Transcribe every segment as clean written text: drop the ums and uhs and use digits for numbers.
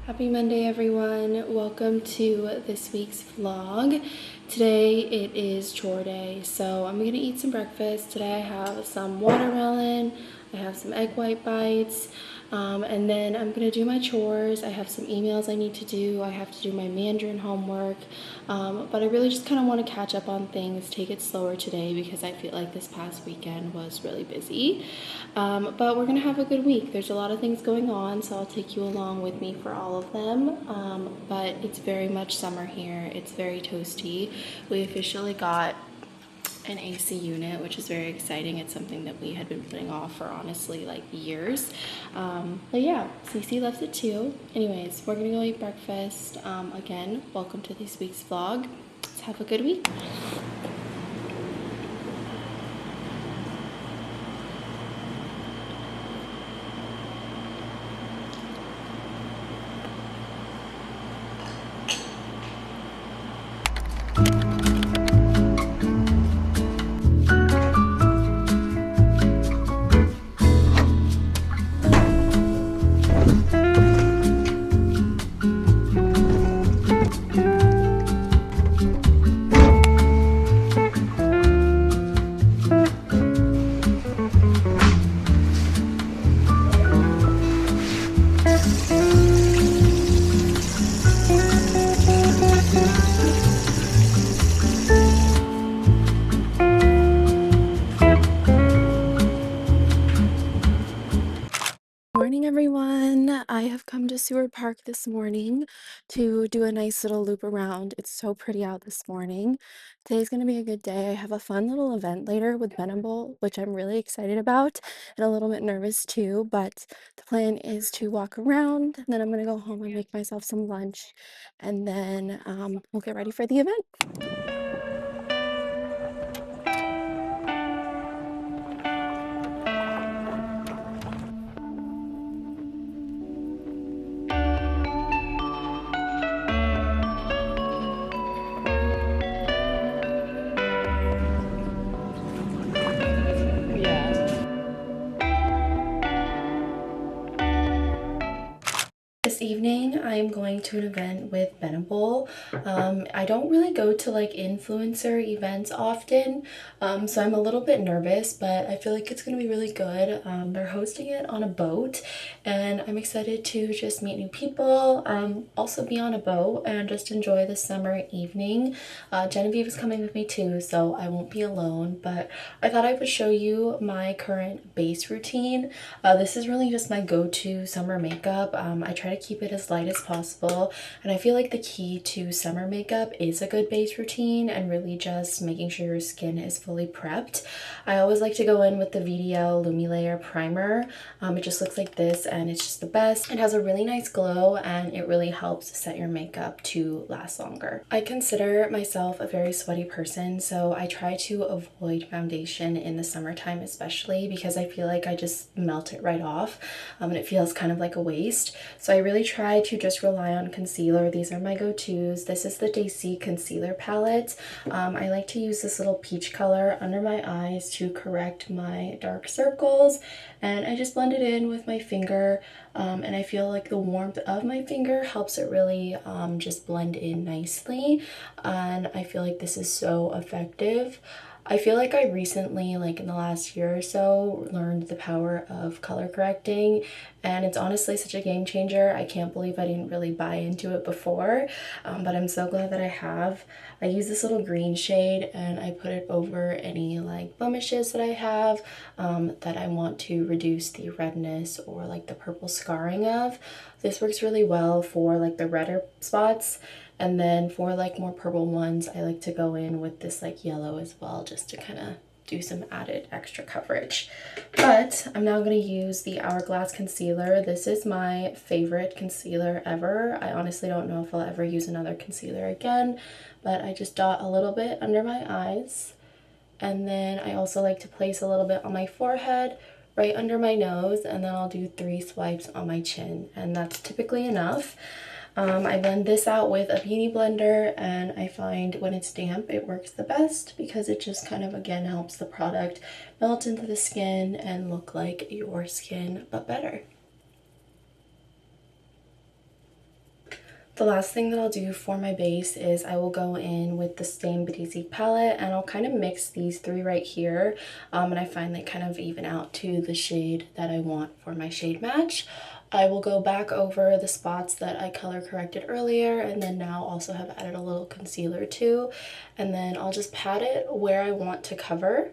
Happy Monday, everyone. Welcome to this week's vlog. Today it is chore day, so I'm gonna eat some breakfast. Today I have some watermelon, I have some egg white bites, and then I'm gonna do my chores. I have some emails I need to do. I have to do my Mandarin homework, but I really just kind of want to catch up on things, take it slower today because I feel like this past weekend was really busy. But we're gonna have a good week. There's a lot of things going on, so I'll take you along with me for all of them. But it's very much summer here. It's very toasty. We officially got an AC unit, which is very exciting. It's something that we had been putting off for honestly like years. But yeah, Cece loves it too. Anyways, we're gonna go eat breakfast. Again, welcome to this week's vlog. Let's have a good week. Morning, everyone. I have come to Seward Park this morning to do a nice little loop around. It's so pretty out this morning. Today's going to be a good day. I have a fun little event later with benable, which I'm really excited about and a little bit nervous too, but the plan is to walk around, and then I'm going to go home and make myself some lunch, and then we'll get ready for the event. This evening, I am going to an event with benable. I don't really go to like influencer events often, so I'm a little bit nervous, but I feel like it's going to be really good. They're hosting it on a boat, and I'm excited to just meet new people, also be on a boat, and just enjoy the summer evening. Genevieve is coming with me too, so I won't be alone, but I thought I would show you my current base routine. This is really just my go-to summer makeup. I try to keep it as light as possible, and I feel like the key to summer makeup is a good base routine and really just making sure your skin is fully prepped. I always like to go in with the VDL Lumi Layer Primer. It just looks like this, and it's just the best. It has a really nice glow, and it really helps set your makeup to last longer. I consider myself a very sweaty person, so I try to avoid foundation in the summertime, especially because I feel like I just melt it right off, and it feels kind of like a waste. So I really try to just rely on concealer. These are my go-tos. This is the Daisy concealer palette. I like to use this little peach color under my eyes to correct my dark circles, and I just blend it in with my finger, and I feel like the warmth of my finger helps it really just blend in nicely, and I feel like this is so effective. I feel like I recently, like in the last year or so, learned the power of color correcting, and it's honestly such a game changer. I can't believe I didn't really buy into it before, but I'm so glad that I have. I use this little green shade, and I put it over any like blemishes that I have that I want to reduce the redness or like the purple scarring of. This works really well for like the redder spots. And then for like more purple ones, I like to go in with this like yellow as well, just to kind of do some added extra coverage. But I'm now going to use the Hourglass concealer. This is my favorite concealer ever. I honestly don't know if I'll ever use another concealer again, but I just dot a little bit under my eyes. And then I also like to place a little bit on my forehead, right under my nose, and then I'll do 3 swipes on my chin, and that's typically enough. I blend this out with a beauty blender, and I find when it's damp it works the best because it just kind of again helps the product melt into the skin and look like your skin but better. The last thing that I'll do for my base is I will go in with the Stain Basic palette, and I'll kind of mix these three right here, and I find they kind of even out to the shade that I want for my shade match. I will go back over the spots that I color corrected earlier, and then now also have added a little concealer too, and then I'll just pat it where I want to cover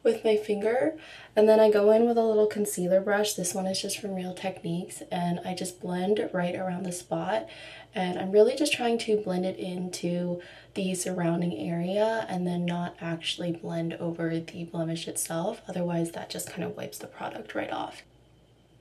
with my finger, and then I go in with a little concealer brush. This one is just from Real Techniques, and I just blend right around the spot, and I'm really just trying to blend it into the surrounding area and then not actually blend over the blemish itself, otherwise that just kind of wipes the product right off.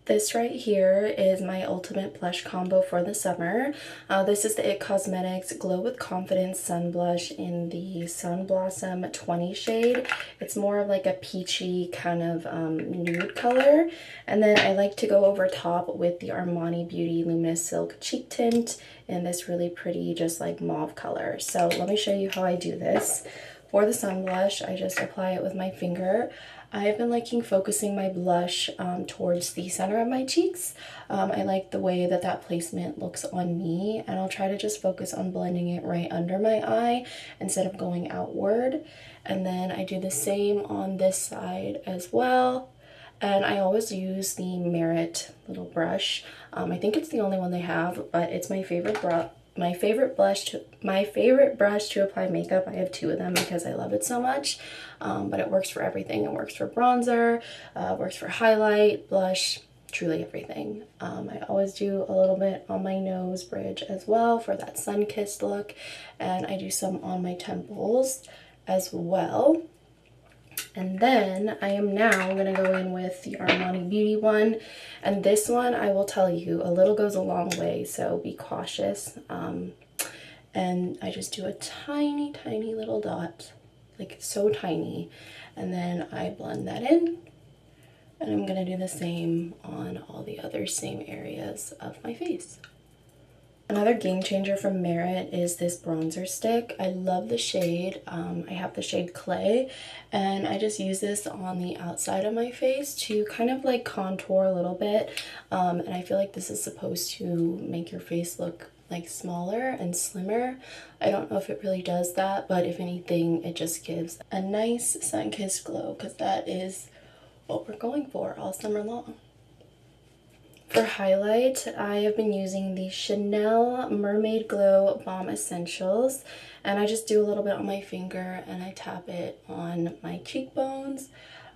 This right here is my ultimate blush combo for the summer. This is the IT Cosmetics Glow with Confidence Sun Blush in the Sun Blossom 20 shade. It's more of like a peachy kind of nude color. And then I like to go over top with the Armani Beauty Luminous Silk Cheek Tint in this really pretty just like mauve color. So let me show you how I do this. For the sun blush, I just apply it with my finger. I have been liking focusing my blush towards the center of my cheeks. I like the way that that placement looks on me, and I'll try to just focus on blending it right under my eye instead of going outward. And then I do the same on this side as well. And I always use the Merit little brush. I think it's the only one they have, but it's my favorite brush to apply makeup. I have two of them because I love it so much, but it works for everything. It works for bronzer, works for highlight, blush, truly everything. I always do a little bit on my nose bridge as well for that sun-kissed look, and I do some on my temples as well. And then I am now going to go in with the Armani Beauty one, and this one, I will tell you, a little goes a long way, so be cautious. And I just do a tiny, tiny little dot, like so tiny, and then I blend that in, and I'm going to do the same on all the other same areas of my face. Another game changer from Merit is this bronzer stick. I love the shade. I have the shade Clay, and I just use this on the outside of my face to kind of like contour a little bit. And I feel like this is supposed to make your face look like smaller and slimmer. I don't know if it really does that, but if anything, it just gives a nice sun-kissed glow, because that is what we're going for all summer long. For highlight, I have been using the Chanel Mermaid Glow Balm Essentials, and I just do a little bit on my finger and I tap it on my cheekbones.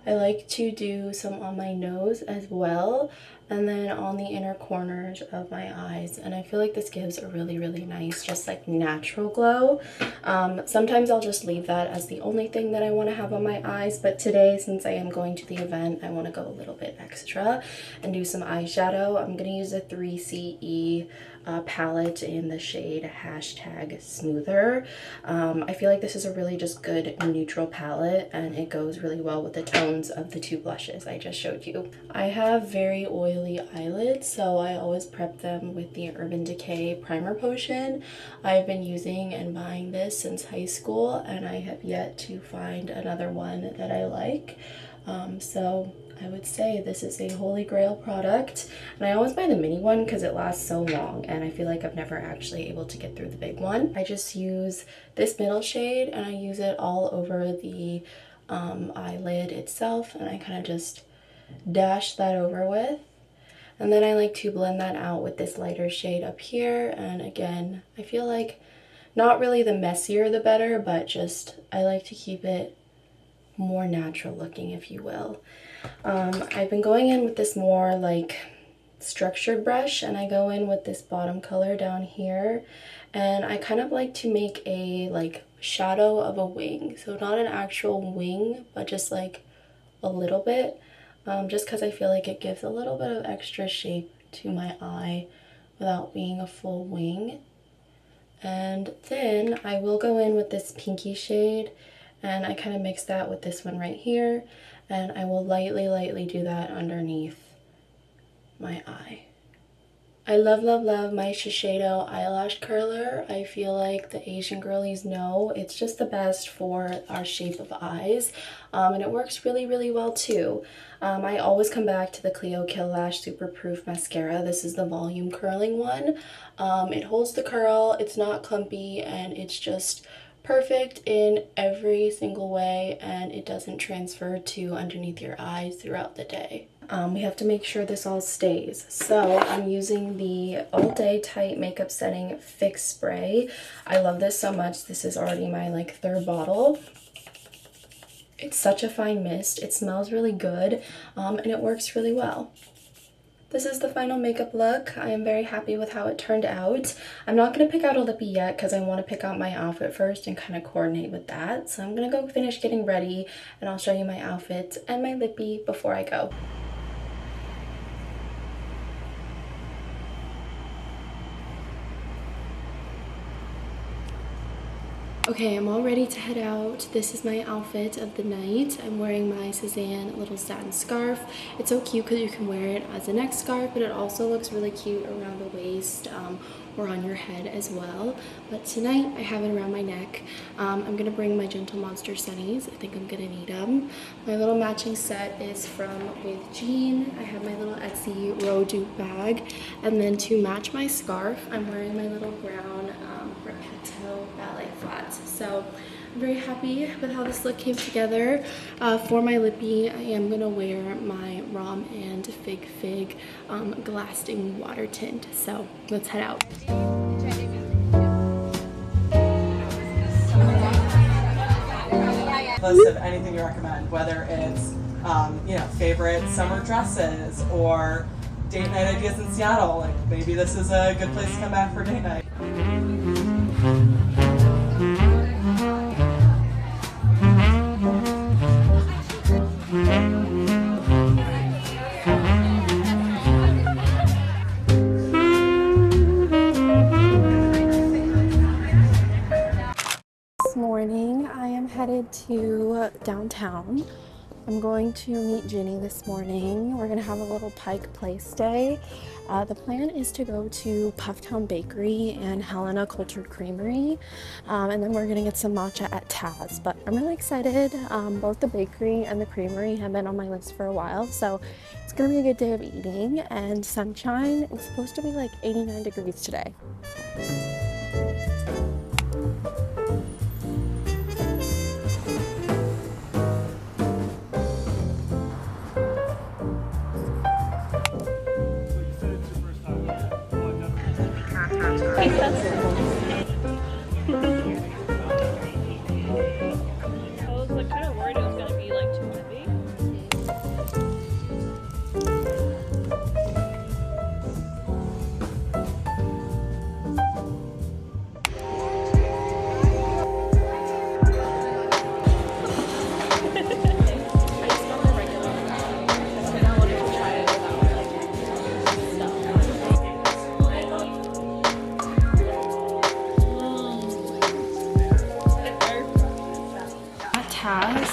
I like to do some on my nose as well, and then on the inner corners of my eyes, and I feel like this gives a really, really nice, just like natural glow. Sometimes I'll just leave that as the only thing that I want to have on my eyes, but today, since I am going to the event, I want to go a little bit extra and do some eyeshadow. I'm going to use a 3CE palette in the shade #Smoother. I feel like this is a really just good neutral palette, and it goes really well with the tones of the two blushes I just showed you. I have very oily eyelids, so I always prep them with the Urban Decay Primer Potion. I've been using and buying this since high school, and I have yet to find another one that I like. So I would say this is a holy grail product, and I always buy the mini one because it lasts so long, and I feel like I'm never actually able to get through the big one. I just use this middle shade, and I use it all over the eyelid itself, and I kind of just dash that over with, and then I like to blend that out with this lighter shade up here. And again, I feel like not really the messier the better, but just I like to keep it more natural looking, if you will. I've been going in with this more like structured brush, and I go in with this bottom color down here, and I kind of like to make a like shadow of a wing, so not an actual wing, but just like a little bit, just because I feel like it gives a little bit of extra shape to my eye without being a full wing. And then I will go in with this pinky shade, and I kind of mix that with this one right here, and I will lightly do that underneath my eye. I love, love, love my Shiseido eyelash curler. I feel like the Asian girlies know it's just the best for our shape of eyes. And it works really, really well too. I always come back to the Clio Kill Lash Super Proof Mascara. This is the volume curling one. It holds the curl, it's not clumpy, and it's just perfect in every single way, and it doesn't transfer to underneath your eyes throughout the day. We have to make sure this all stays. So I'm using the All Day Tight Makeup Setting Fix Spray. I love this so much. This is already my like 3rd bottle. It's such a fine mist. It smells really good, and it works really well. This is the final makeup look. I am very happy with how it turned out. I'm not going to pick out a lippy yet because I want to pick out my outfit first and kind of coordinate with that. So I'm going to go finish getting ready, and I'll show you my outfit and my lippy before I go. Okay, I'm all ready to head out. This is my outfit of the night. I'm wearing my Suzanne little satin scarf. It's so cute because you can wear it as a neck scarf, but it also looks really cute around the waist or on your head as well. But tonight I have it around my neck. I'm gonna bring my Gentle Monster sunnies. I think I'm gonna need them. My little matching set is from With Jean. I have my little Etsy Row Dupe bag. And then to match my scarf, I'm wearing my little brown Raquetto ballet flats. So I'm very happy with how this look came together. For my lippy, I am gonna wear my Rom and Fig Fig Glasting Water Tint. So let's head out. List of anything you recommend, whether it's you know, favorite summer dresses or date night ideas in Seattle. Like maybe this is a good place to come back for date night. This morning I am headed to downtown. I'm going to meet Ginny this morning. We're gonna have a little Pike Place day. The plan is to go to Pufftown Bakery and Helena Cultured Creamery, and then we're gonna get some matcha at Taz. But I'm really excited. Both the bakery and the creamery have been on my list for a while, so it's gonna be a good day of eating and sunshine. It's supposed to be like 89 degrees today. I was like kind of worried it was gonna be like too heavy.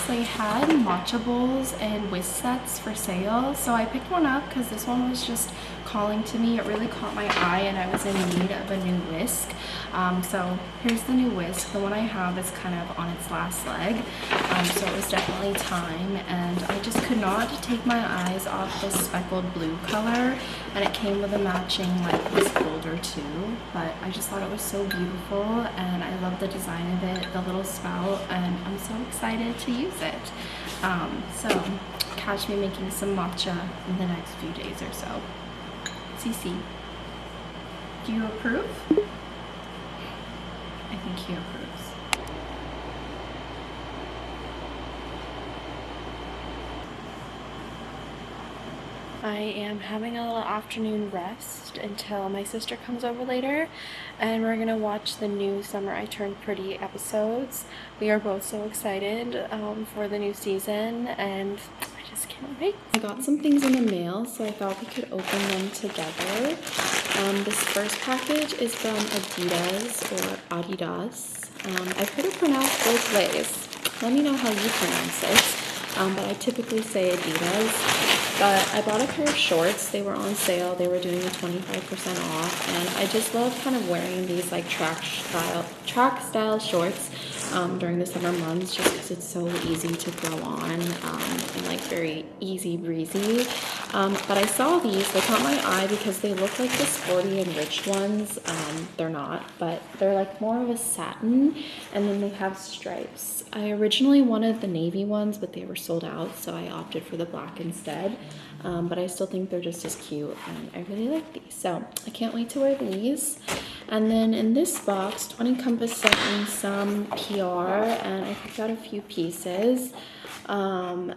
They had matcha bowls and whisk sets for sale, so I picked one up because this one was just calling to me. It really caught my eye and I was in need of a new whisk. So here's the new whisk. The one I have is kind of on its last leg, so it was definitely time, and I just could not take my eyes off this speckled blue color, and it came with a matching like whisk holder too. But I just thought it was so beautiful and I love the design of it, the little spout, and I'm so excited to use it. So catch me making some matcha in the next few days or so. Cece, do you approve? I think he approves. I am having a little afternoon rest until my sister comes over later, and we're gonna watch the new Summer I Turned Pretty episodes. We are both so excited for the new season, and I just can't wait. I got some things in the mail, so I thought we could open them together. This first package is from Adidas or Adidas. I've heard it pronounced both ways. Let me know how you pronounce it, but I typically say Adidas. But I bought a pair of shorts. They were on sale. They were doing a 25% off, and I just love kind of wearing these like track style shorts during the summer months, just because it's so easy to throw on and like very easy breezy. But I saw these. They caught my eye because they look like the sporty and rich ones. They're not, but they're like more of a satin, and then they have stripes. I originally wanted the navy ones, but they were sold out, so I opted for the black instead. But I still think they're just as cute, and I really like these. So I can't wait to wear these. And then in this box, 20 Compass sent me some PR, and I picked out a few pieces. And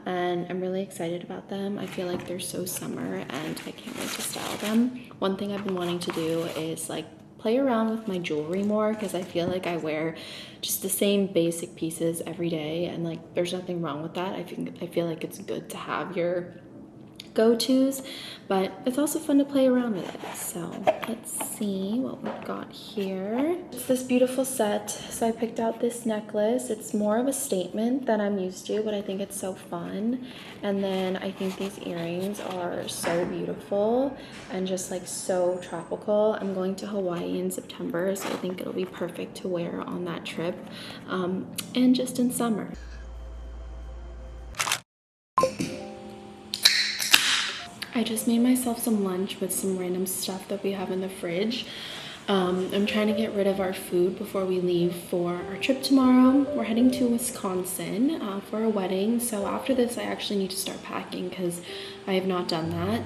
I'm really excited about them. I feel like they're so summer, and I can't wait to style them. One thing I've been wanting to do is like play around with my jewelry more, because I feel like I wear just the same basic pieces every day, and like there's nothing wrong with that. I feel like it's good to have your go-tos, but it's also fun to play around with it. So let's see what we've got here. It's this beautiful set. So I picked out this necklace. It's more of a statement than I'm used to, but I think it's so fun. And then I think these earrings are so beautiful and just like so tropical. I'm going to Hawaii in September, so I think it'll be perfect to wear on that trip, and just in summer. I just made myself some lunch with some random stuff that we have in the fridge. I'm trying to get rid of our food before we leave for our trip tomorrow. We're heading to Wisconsin for a wedding, so after this I actually need to start packing because I have not done that.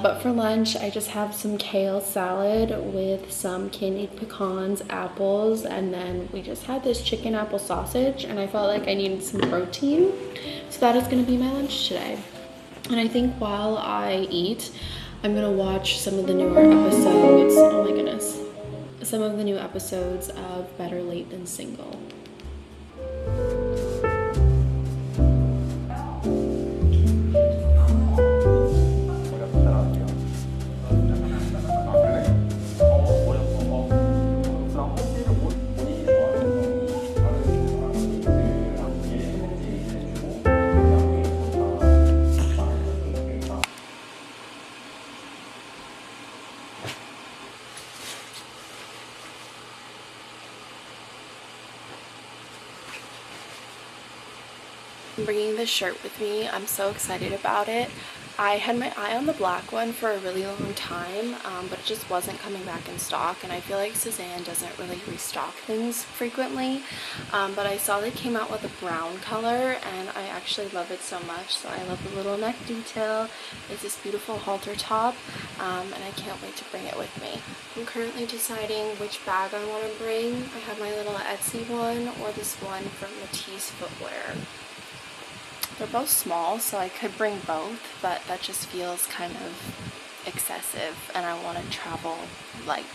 But for lunch I just have some kale salad with some candied pecans, apples, and then we just had this chicken apple sausage, and I felt like I needed some protein. So that is going to be my lunch today. And I think while I eat, I'm gonna watch some of the newer episodes, oh my goodness, some of the new episodes of Better Late Than Single. I'm bringing this shirt with me. I'm so excited about it. I had my eye on the black one for a really long time, but it just wasn't coming back in stock, and I feel like Suzanne doesn't really restock things frequently, but I saw they came out with a brown color, and I actually love it so much. So I love the little neck detail. It's this beautiful halter top, and I can't wait to bring it with me. I'm currently deciding which bag I want to bring. I have my little Etsy one or this one from Matisse Footwear. They're both small, so I could bring both, but that just feels kind of excessive, and I want to travel light.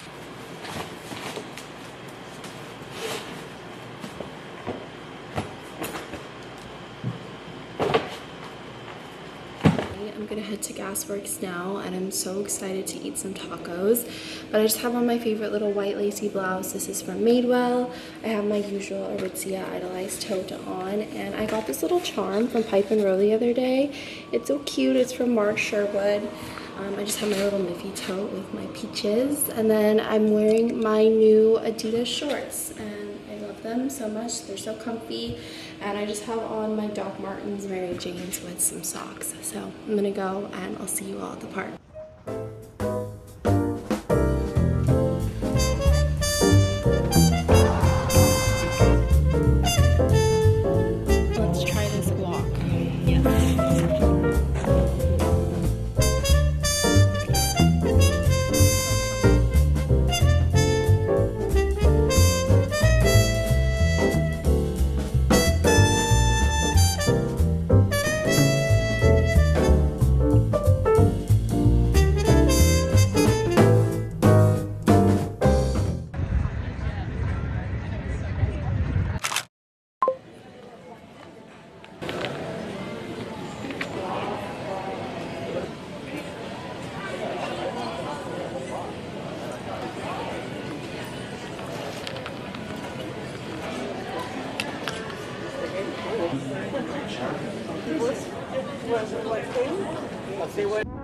I'm gonna head to Gasworks now, and I'm so excited to eat some tacos. But I just have on my favorite little white lacy blouse. This is from Madewell. I have my usual Aritzia Idolized tote on, and I got this little charm from Pipe and Row the other day. It's so cute. It's from Mark Sherwood. I just have my little Miffy tote with my peaches, and then I'm wearing my new Adidas shorts, and I love them so much. They're so comfy. And I just have on my Doc Martens Mary Janes with some socks. So I'm gonna go, and I'll see you all at the park. Let's try this walk. Yes. they would.